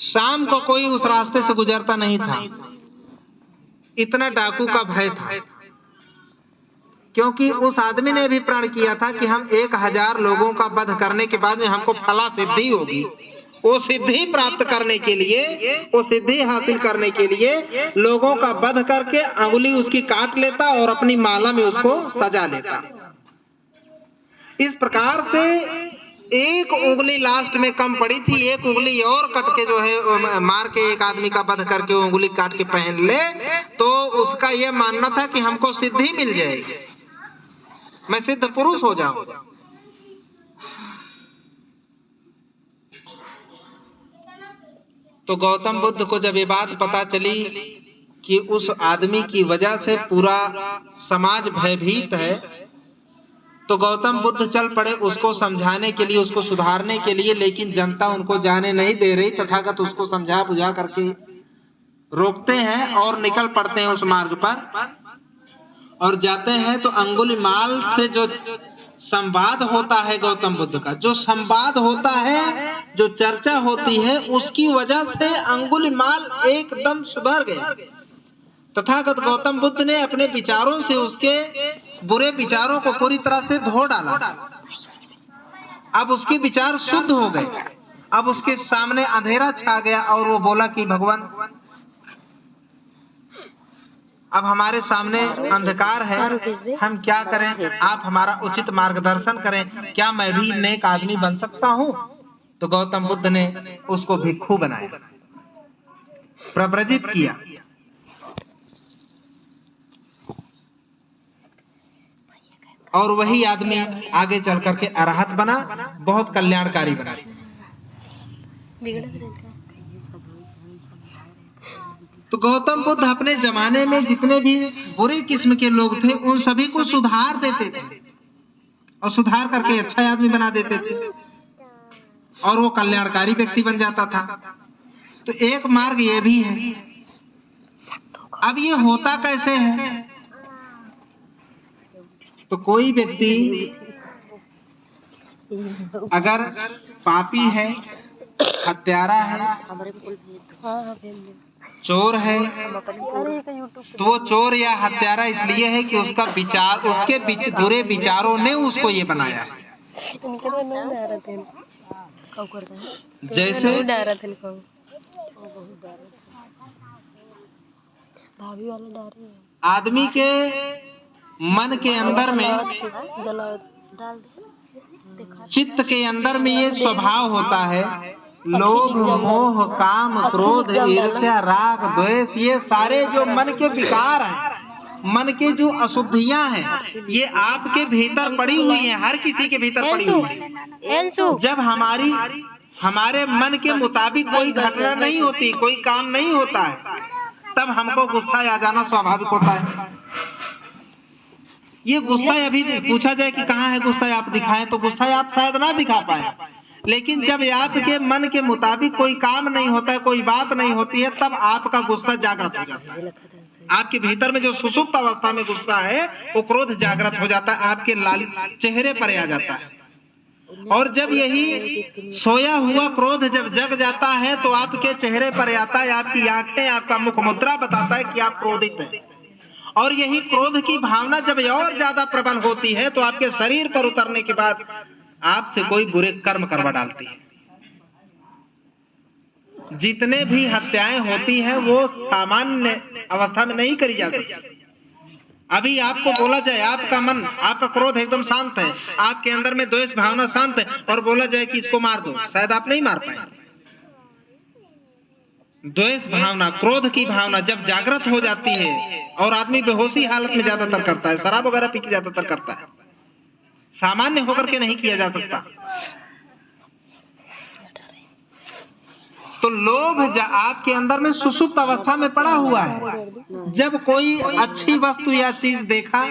शाम को कोई उस रास्ते से गुजरता नहीं था, इतना डाकू का भय था, क्योंकि उस आदमी ने भी प्रण किया था कि हम 1000 लोगों का वध करने के बाद में हमको फला सिद्धि होगी। वो सिद्धि प्राप्त करने के लिए, वो सिद्धि हासिल करने के लिए लोगों का वध करके अंगुली उसकी काट लेता और अपनी माला में उसको सजा लेता। इस प्रकार से एक उंगली लास्ट में कम पड़ी थी, एक उंगली और कट के जो है मार के एक आदमी का वध करके वो उंगली काट के पहन ले, तो उसका यह मानना था कि हमको सिद्धि मिल जाएगी, मैं सिद्ध पुरुष हो जाऊंगा। तो गौतम बुद्ध को जब ये बात पता चली कि उस आदमी की वजह से पूरा समाज भयभीत है, तो गौतम बुद्ध चल पड़े उसको समझाने के लिए, उसको सुधारने के लिए। लेकिन जनता उनको जाने नहीं दे रही। तथागत उसको समझा बुझा करके रोकते हैं और निकल पड़ते हैं उस मार्ग पर और जाते हैं। तो अंगुलीमाल से जो संवाद होता है गौतम बुद्ध का, जो संवाद होता है, जो चर्चा होती है, उसकी वजह से अंगुलीमाल एकदम सुधर गया। तथागत गौतम बुद्ध ने अपने विचारों से उसके बुरे विचारों को पूरी तरह से धो डाला। अब उसके विचार शुद्ध हो गए। अब उसके सामने अंधेरा छा गया और वो बोला कि भगवान, अब हमारे सामने अंधकार है, हम क्या करें? आप हमारा उचित मार्गदर्शन करें। क्या मैं भी नेक आदमी बन सकता हूं? तो गौतम बुद्ध ने उसको भिक्षु बनाया, प्रव्रजित किया। और वही आदमी आगे चल करके अरहत बना, बहुत कल्याणकारी बना। तो गौतम बुद्ध अपने जमाने में जितने भी बुरे किस्म के लोग थे उन सभी को सुधार देते थे और सुधार करके अच्छा आदमी बना देते थे और वो कल्याणकारी व्यक्ति बन जाता था। तो एक मार्ग ये भी है। अब ये होता कैसे है? तो कोई व्यक्ति अगर पापी है, हत्यारा है, चोर है, तो वो चोर या हत्यारा इसलिए है कि उसका विचार, उसके बुरे विचारों ने उसको ये बनाया है। जैसे आदमी के मन के अंदर में, चित्त के अंदर में ये स्वभाव होता है, लोभ, मोह, काम, क्रोध, ईर्ष्या, राग, द्वेष, ये सारे जो मन के विकार हैं, मन के जो अशुद्धियां हैं, ये आपके भीतर पड़ी हुई हैं, हर किसी के भीतर पड़ी हुई है। जब हमारे मन के मुताबिक कोई घटना नहीं होती, कोई काम नहीं होता है, तब हमको गुस्सा आ जाना स्वाभाविक होता है। ये गुस्सा अभी पूछा जाए कि कहाँ है गुस्सा, आप दिखाएं, तो गुस्सा आप शायद ना दिखा पाए। लेकिन जब आपके मन के मुताबिक कोई काम नहीं होता है, कोई बात नहीं होती है, तब आपका गुस्सा जागृत हो जाता है। आपके भीतर में जो सुसुप्त अवस्था में गुस्सा है, वो क्रोध जागृत हो जाता है, आपके लाल चेहरे पर आ जाता है। और जब यही सोया हुआ क्रोध जब जग जाता है तो आपके चेहरे पर आता है, आपकी आंखें, आपका मुख मुद्रा बताता है कि आप क्रोधित हैं। और यही क्रोध की भावना जब और ज्यादा प्रबल होती है तो आपके शरीर पर उतरने के बाद आपसे कोई बुरे कर्म करवा डालती है। जितने भी हत्याएं होती हैं वो सामान्य अवस्था में नहीं करी जा सकती। अभी आपको बोला जाए, आपका मन, आपका क्रोध एकदम शांत है, आपके अंदर में द्वेष भावना शांत है, और बोला जाए कि इसको मार दो, शायद आप नहीं मार पाएंगे। द्वेष भावना, क्रोध की भावना जब जागृत हो जाती है, और आदमी बेहोशी हालत में ज्यादातर करता है, शराब वगैरह पी के ज्यादातर करता है, सामान्य होकर के नहीं किया जा सकता। तो लोभ आपके अंदर में सुषुप्त अवस्था में पड़ा हुआ है। जब कोई अच्छी वस्तु या चीज देखा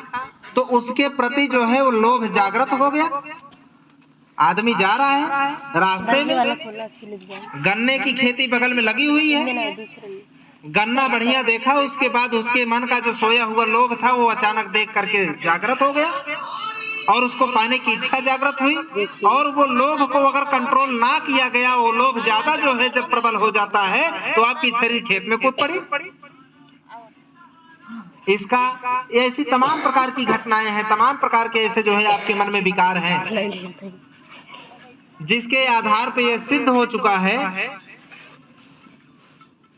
तो उसके प्रति जो है वो लोभ जागृत हो गया। आदमी जा रहा है रास्ते में, गन्ने की खेती बगल में लगी हुई है, गन्ना बढ़िया देखा, उसके बाद उसके मन का जो सोया हुआ लोभ था वो अचानक देख करके जागृत हो गया और उसको पाने की इच्छा जागृत हुई, और वो लोभ को अगर कंट्रोल ना किया गया, वो लोभ ज्यादा जो है जब प्रबल हो जाता है तो आपकी शरीर खेत में कूद पड़ी। इसका ऐसी तमाम प्रकार की घटनाएं हैं, तमाम प्रकार के ऐसे जो है आपके मन में विकार हैं, जिसके आधार पे ये सिद्ध हो चुका है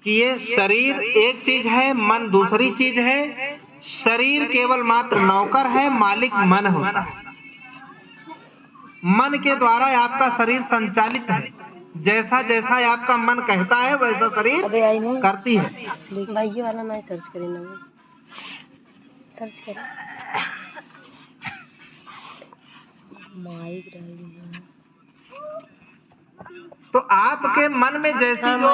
कि ये शरीर एक चीज है, मन दूसरी चीज है। शरीर केवल मात्र नौकर है, मालिक मन होता है। मन के द्वारा आपका शरीर संचालित है, जैसा जैसा आपका मन कहता है वैसा शरीर करती है। भाई ये वाला ना सर्च करें ना, सर्च करें माइक डाल। तो आपके मन में जैसी जो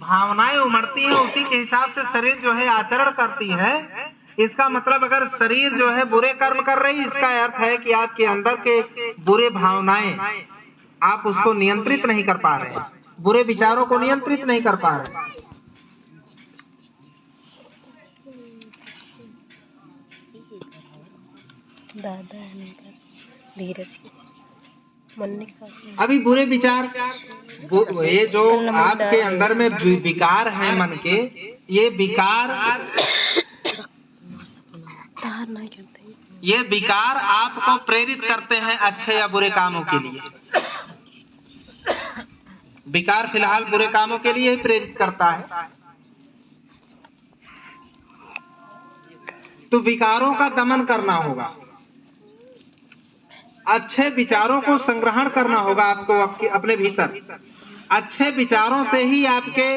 भावनाएं उमड़ती हैं उसी के हिसाब से शरीर जो है आचरण करती है। इसका मतलब अगर शरीर जो है बुरे कर्म कर रही, इसका अर्थ है कि आपके अंदर के बुरे भावनाएं आप उसको नियंत्रित नहीं कर पा रहे, बुरे विचारों को नियंत्रित नहीं कर पा रहे। दादा धीरज अभी बुरे विचार, ये जो आपके अंदर में विकार है मन के, ये विकार आपको प्रेरित करते हैं अच्छे या बुरे कामों के लिए। विकार फिलहाल बुरे कामों के लिए ही प्रेरित करता है। तो विकारों का दमन करना होगा, अच्छे विचारों को संग्रहण करना होगा आपको अपने भीतर। अच्छे विचारों से ही आपके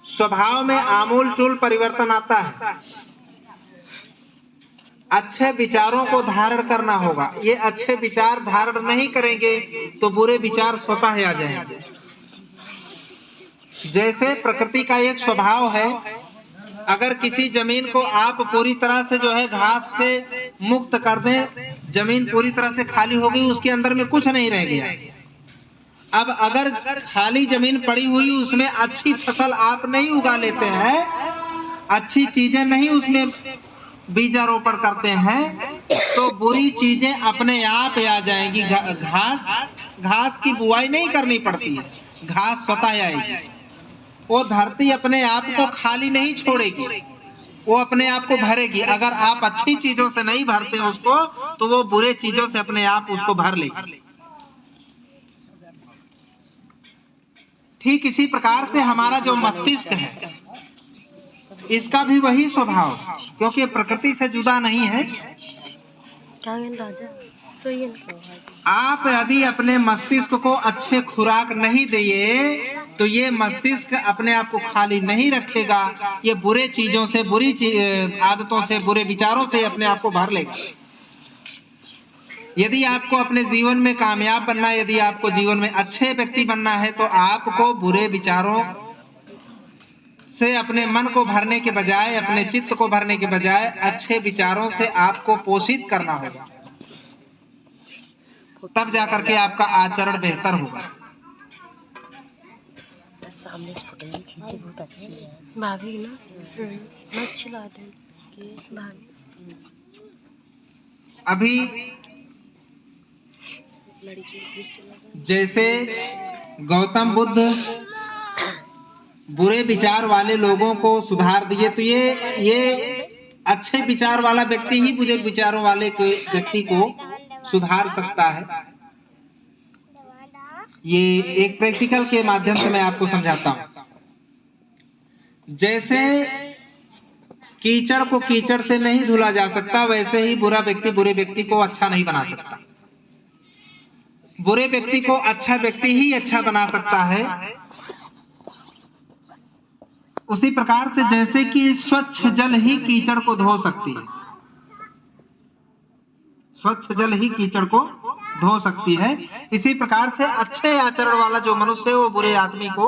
स्वभाव में आमूल चूल परिवर्तन आता है। अच्छे विचारों को धारण करना होगा। ये अच्छे विचार धारण नहीं करेंगे तो बुरे विचार स्वतः आ जाएंगे। जैसे प्रकृति का एक स्वभाव है, अगर किसी जमीन को आप पूरी तरह से जो है घास से मुक्त कर दें, जमीन पूरी तरह से खाली हो गई, उसके अंदर में कुछ नहीं रह गया। अब अगर खाली जमीन पड़ी हुई उसमें अच्छी फसल आप नहीं उगा लेते हैं, अच्छी चीजें नहीं उसमें बीजारोपण करते हैं, तो बुरी चीजें अपने आप आ जाएंगी। घास की बुआई नहीं करनी पड़ती है, घास स्वतः आएगी। वो धरती अपने आप को खाली नहीं छोड़ेगी, वो अपने आप को भरेगी। अगर आप अच्छी चीजों से नहीं भरते उसको, तो वो बुरे चीजों से अपने आप उसको भर लेगी। ठीक इसी प्रकार से हमारा जो मस्तिष्क है, इसका भी वही स्वभाव, क्योंकि प्रकृति से जुदा नहीं है। आप यदि अपने मस्तिष्क को अच्छे खुराक नहीं दिए तो ये मस्तिष्क अपने आप को खाली नहीं रखेगा। ये बुरे चीजों से, बुरी आदतों से, बुरे विचारों से अपने आप को भर लेगा। यदि आपको अपने जीवन में कामयाब बनना है, यदि आपको जीवन में अच्छे व्यक्ति बनना है, तो आपको बुरे विचारों से अपने मन को भरने के बजाय, अपने चित्त को भरने के बजाय अच्छे विचारों से आपको पोषित करना होगा। तब जाकर के आपका आचरण बेहतर होगा। सामने से बहुत अच्छी है भाभी ना, अच्छी बात है भाभी। अभी जैसे गौतम बुद्ध बुरे विचार वाले लोगों को सुधार दिए, तो ये अच्छे विचार वाला व्यक्ति ही बुरे विचारों वाले के व्यक्ति को सुधार सकता है। ये एक प्रैक्टिकल के माध्यम से मैं आपको समझाता हूं। जैसे कीचड़ को कीचड़ से नहीं धुला जा सकता, वैसे ही बुरा व्यक्ति बुरे व्यक्ति को अच्छा नहीं बना सकता। बुरे व्यक्ति को अच्छा व्यक्ति ही अच्छा बना सकता है। उसी प्रकार से जैसे कि स्वच्छ जल ही कीचड़ को धो सकती है, स्वच्छ जल ही कीचड़ को धो सकती है, इसी प्रकार से अच्छे आचरण वाला जो मनुष्य है वो बुरे आदमी को